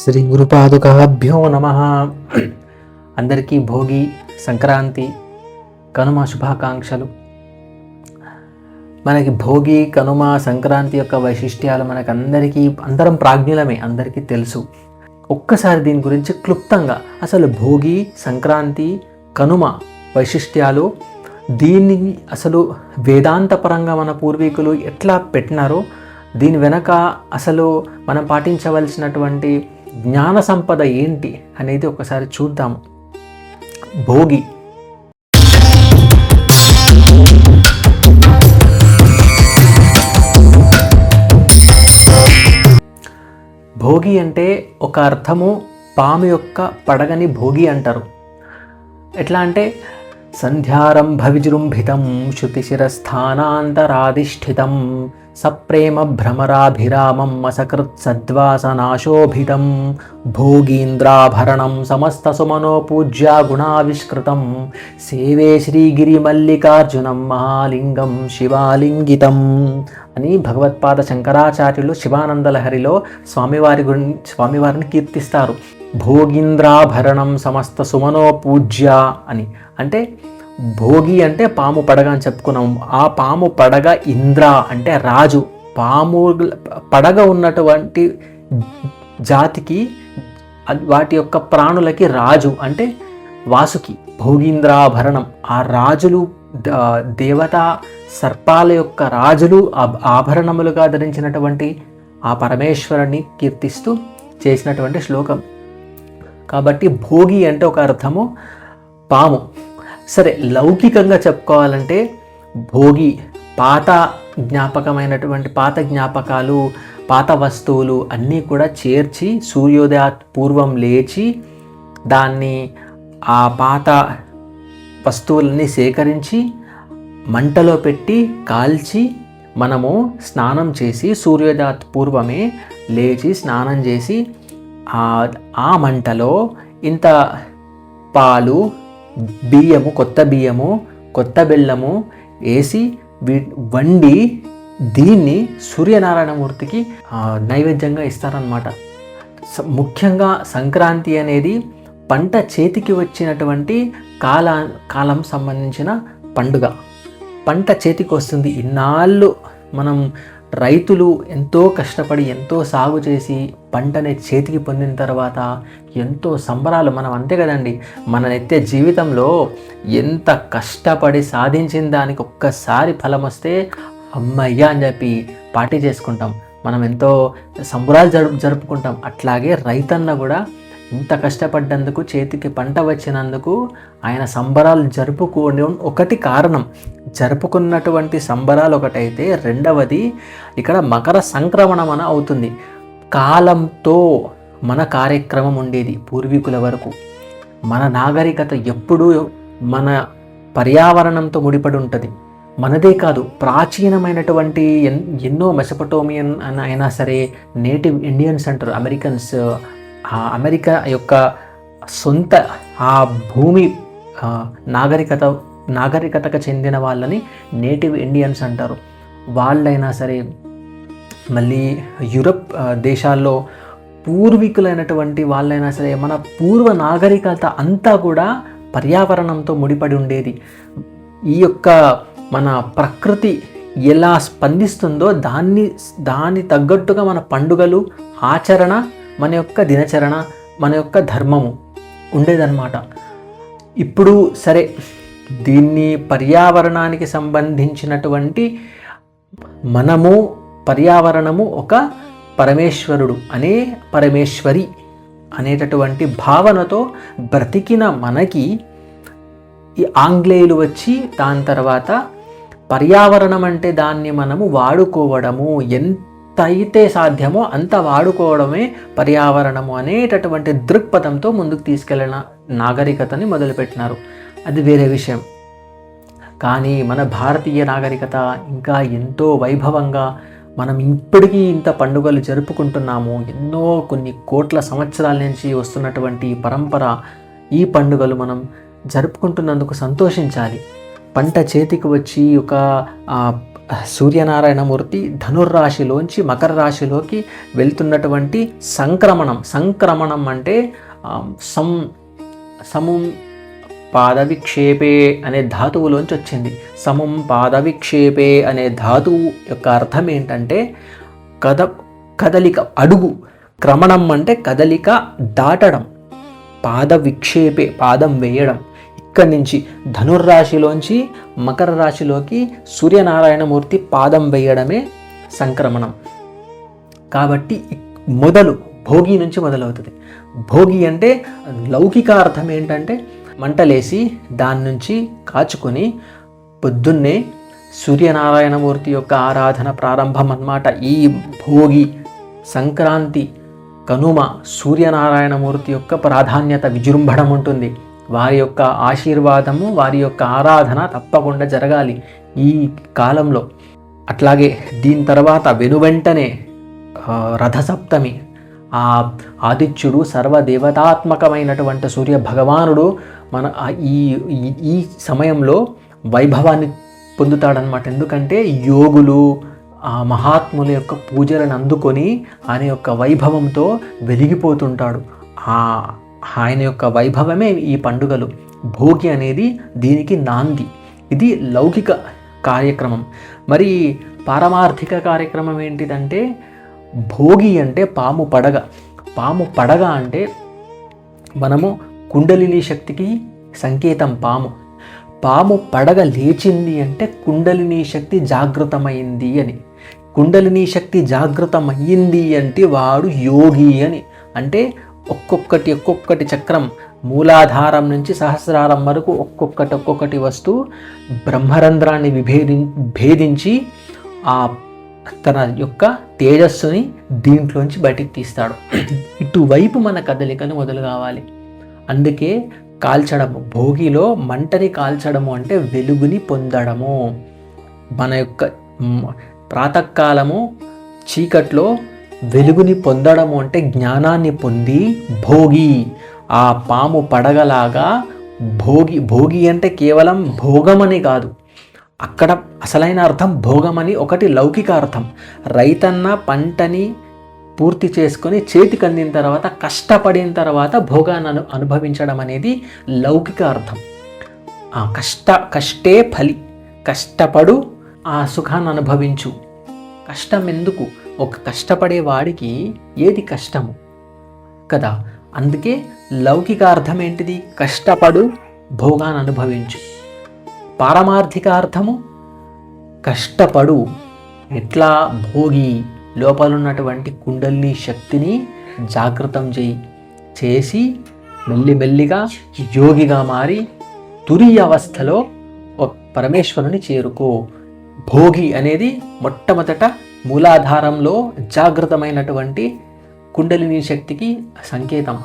శ్రీ గురుపాదుకాభ్యో నమః. అందరికీ భోగి, సంక్రాంతి, కనుమ శుభాకాంక్షలు. మనకి భోగి, కనుమ, సంక్రాంతి యొక్క వైశిష్ట్యాలు అందరం ప్రాజ్ఞులమే, అందరికీ తెలుసు. ఒక్కసారి దీని గురించి క్లుప్తంగా అసలు భోగి, సంక్రాంతి, కనుమ వైశిష్ట్యాలు, దీన్ని అసలు వేదాంతపరంగా మన పూర్వీకులు ఎట్లా పెట్టినారో, దీని వెనక అసలు మనం పాటించవలసినటువంటి జ్ఞాన సంపద ఏంటి అనేది ఒకసారి చూద్దాము. భోగి భోగి అంటే ఒక అర్థము పాము యొక్క పడగని భోగి అంటారు. ఎట్లా అంటే సంధ్యారంభ విజృంభితం శృతిశిరస్థానాంతరాధిష్ఠితం సప్రేమ భ్రమరాభిరామం అసకృత్ సద్వాసనాశోభితం భోగీంద్రాభరణం సమస్త సుమనో పూజ్యా గుణావిష్కృతం సేవే శ్రీగిరిమల్లికార్జునం మహాలింగం శివాలింగితం అని భగవత్పాద శంకరాచార్యులు శివానందలహరిలో స్వామివారిని కీర్తిస్తారు. భోగీంద్రాభరణం సమస్త సుమనో పూజ్య అని అంటే భోగి అంటే పాము పడగ అని చెప్పుకున్నాం. ఆ పాము పడగ ఇంద్ర అంటే రాజు. పాము పడగ ఉన్నటువంటి జాతికి, వాటి యొక్క ప్రాణులకి రాజు అంటే వాసుకి. భోగీంద్రాభరణం ఆ రాజులు, దేవతా సర్పాల యొక్క రాజులు ఆభరణములుగా ధరించినటువంటి ఆ పరమేశ్వరుని కీర్తిస్తూ చేసినటువంటి శ్లోకం. కాబట్టి భోగి అంటే ఒక అర్థము పాము. సరే, లౌకికంగా చెప్పుకోవాలంటే భోగి పాత జ్ఞాపకాలు, పాత వస్తువులు అన్నీ కూడా చేర్చి సూర్యోదయ పూర్వం లేచి దాన్ని, ఆ పాత వస్తువులన్నీ సేకరించి మంటలో పెట్టి కాల్చి మనము స్నానం చేసి సూర్యోదయ పూర్వమే లేచి స్నానం చేసి ఆ మంటలో ఇంత పాలు, బియ్యము, కొత్త బియ్యము, కొత్త బెల్లము వేసి వండి దీన్ని సూర్యనారాయణమూర్తికి నైవేద్యంగా ఇస్తారనమాట. ముఖ్యంగా సంక్రాంతి అనేది పంట చేతికి వచ్చినటువంటి కాలం సంబంధించిన పండుగ. పంట చేతికి వస్తుంది. ఇన్నాళ్ళు మనం రైతులు ఎంతో కష్టపడి ఎంతో సాగు చేసి పంటని చేతికి పొందిన తర్వాత ఎంతో సంబరాలు. మనం అంతే కదండి, మన నిత్య జీవితంలో ఎంత కష్టపడి సాధించిన దానికి ఒక్కసారి ఫలం వస్తే అమ్మయ్య అని చెప్పి పార్టీ చేసుకుంటాం, మనం ఎంతో సంబరాలు జరుపుకుంటాం. అట్లాగే రైతన్న కూడా ఇంత కష్టపడ్డందుకు, చేతికి పంట వచ్చినందుకు ఆయన సంబరాలు జరుపుకోవడం ఒకటి కారణం. జరుపుకున్నటువంటి సంబరాలు ఒకటైతే, రెండవది ఇక్కడ మకర సంక్రమణం అని అవుతుంది. కాలంతో మన కార్యక్రమం ఉండేది పూర్వీకుల వరకు. మన నాగరికత ఎప్పుడూ మన పర్యావరణంతో ముడిపడి ఉంటుంది. మనదే కాదు, ప్రాచీనమైనటువంటి ఎన్నో మెసపటోమియన్ అయినా సరే, నేటివ్ ఇండియన్స్ అంటారు, అమెరికన్స్, అమెరికా యొక్క సొంత ఆ భూమి నాగరికతకు చెందిన వాళ్ళని నేటివ్ ఇండియన్స్ అంటారు. వాళ్ళైనా సరే, మళ్ళీ యూరప్ దేశాల్లో పూర్వీకులైనటువంటి వాళ్ళైనా సరే, మన పూర్వ నాగరికత అంతా కూడా పర్యావరణంతో ముడిపడి ఉండేది. ఈ యొక్క మన ప్రకృతి ఎలా స్పందిస్తుందో దాని తగ్గట్టుగా మన పండుగలు, ఆచరణ, మన యొక్క దినచరణ, మన యొక్క ధర్మము ఉండేదన్నమాట. ఇప్పుడు సరే, దీన్ని పర్యావరణానికి సంబంధించినటువంటి పర్యావరణము ఒక పరమేశ్వరుడు పరమేశ్వరి అనేటటువంటి భావనతో బ్రతికిన మనకి ఈ ఆంగ్లేయులు వచ్చి దాని తర్వాత పర్యావరణం అంటే దాన్ని మనము వాడుకోవడము, ఎంత అయితే సాధ్యమో అంత వాడుకోవడమే పర్యావరణము అనేటటువంటి దృక్పథంతో ముందుకు తీసుకెళ్ళిన నాగరికతని మొదలుపెట్టినారు. అది వేరే విషయం. కానీ మన భారతీయ నాగరికత ఇంకా ఎంతో వైభవంగా మనం ఇప్పటికీ ఇంత పండుగలు జరుపుకుంటున్నాము. కొన్ని కోట్ల సంవత్సరాల నుంచి వస్తున్నటువంటి పరంపర, ఈ పండుగలు మనం జరుపుకుంటున్నందుకు సంతోషించాలి. పంట చేతికి వచ్చి ఒక సూర్యనారాయణమూర్తి ధనుర్రాశిలోంచి మకర రాశిలోకి వెళ్తున్నటువంటి సంక్రమణం అంటే సముం పాదవిక్షేపే అనే ధాతువులోంచి వచ్చింది. సముం పాదవిక్షేపే అనే ధాతువు యొక్క అర్థం ఏంటంటే కదలిక, అడుగు. క్రమణం అంటే కదలిక, దాటడం. పాదవిక్షేపే పాదం వేయడం. ఇక్కడి నుంచి ధనుర్రాశిలోంచి మకర రాశిలోకి సూర్యనారాయణమూర్తి పాదం వేయడమే సంక్రమణం. కాబట్టి భోగి నుంచి మొదలవుతుంది. భోగి అంటే లౌకిక అర్థం ఏంటంటే మంటలేసి దాని నుంచి కాచుకొని పొద్దున్నే సూర్యనారాయణమూర్తి యొక్క ఆరాధన ప్రారంభం అన్నమాట. ఈ భోగి, సంక్రాంతి, కనుమ సూర్యనారాయణమూర్తి యొక్క ప్రాధాన్యత, విజృంభణం ఉంటుంది. వారి యొక్క ఆశీర్వాదము, వారి యొక్క ఆరాధన తప్పకుండా జరగాలి ఈ కాలంలో. అట్లాగే దీని తర్వాత వెనువెంటనే రథసప్తమి. ఆ ఆదిత్యుడు సర్వదేవతాత్మకమైనటువంటి సూర్య భగవానుడు మన ఈ సమయంలో వైభవాన్ని పొందుతాడనమాట. ఎందుకంటే యోగులు, ఆ మహాత్ముల యొక్క పూజలను అందుకొని ఆయన యొక్క వైభవంతో వెలిగిపోతుంటాడు. ఆయన యొక్క వైభవమే ఈ పండుగలు. భోగి అనేది దీనికి నాంది. ఇది లౌకిక కార్యక్రమం. మరి పారమార్థిక కార్యక్రమం ఏంటిదంటే భోగి అంటే పాము పడగ. పాము పడగ అంటే మనము కుండలిని శక్తికి సంకేతం పాము. పాము పడగ లేచింది అంటే కుండలిని శక్తి జాగృతమైంది అని. కుండలిని శక్తి జాగృతమయ్యింది అంటే వాడు యోగి అని. అంటే ఒక్కొక్కటి చక్రం మూలాధారం నుంచి సహస్రారం వరకు ఒక్కొక్కటి వస్తూ బ్రహ్మరంధ్రాన్ని భేదించి ఆ తన యొక్క తేజస్సుని దీంట్లోంచి బయటికి తీస్తాడు. ఇటువైపు మన కదలికను మొదలు కావాలి. అందుకే కాల్చడము, భోగిలో మంటని కాల్చడము అంటే వెలుగుని పొందడము. మన యొక్క ప్రాతకాలము చీకట్లో వెలుగుని పొందడము అంటే జ్ఞానాన్ని పొంది భోగి. ఆ పాము పడగలాగా భోగి అంటే కేవలం భోగమని కాదు. అక్కడ అసలైన అర్థం భోగమని ఒకటి లౌకిక అర్థం. రైతన్న పంటని పూర్తి చేసుకొని చేతికి అందిన తర్వాత కష్టపడిన తర్వాత భోగాన్ని అనుభవించడం అనేది లౌకిక అర్థం. కష్టే ఫలి, కష్టపడు ఆ సుఖాన్ని అనుభవించు. కష్టం ఎందుకు? ఒక కష్టపడే వాడికి ఏది కష్టము కదా. అందుకే లౌకిక అర్థం ఏంటిది? కష్టపడు, భోగాన్ని అనుభవించు. పారమార్థిక అర్థము కష్టపడు. ఎట్లా? భోగి లోపలున్నటువంటి కుండలిని శక్తిని జాగృతం చేసి మెల్లిమెల్లిగా యోగిగా మారి తురియ అవస్థలో పరమేశ్వరుని చేరుకో. భోగి అనేది మొట్టమొదట మూలాధారంలో జాగృతమైనటువంటి కుండలిని శక్తికి సంకేతం.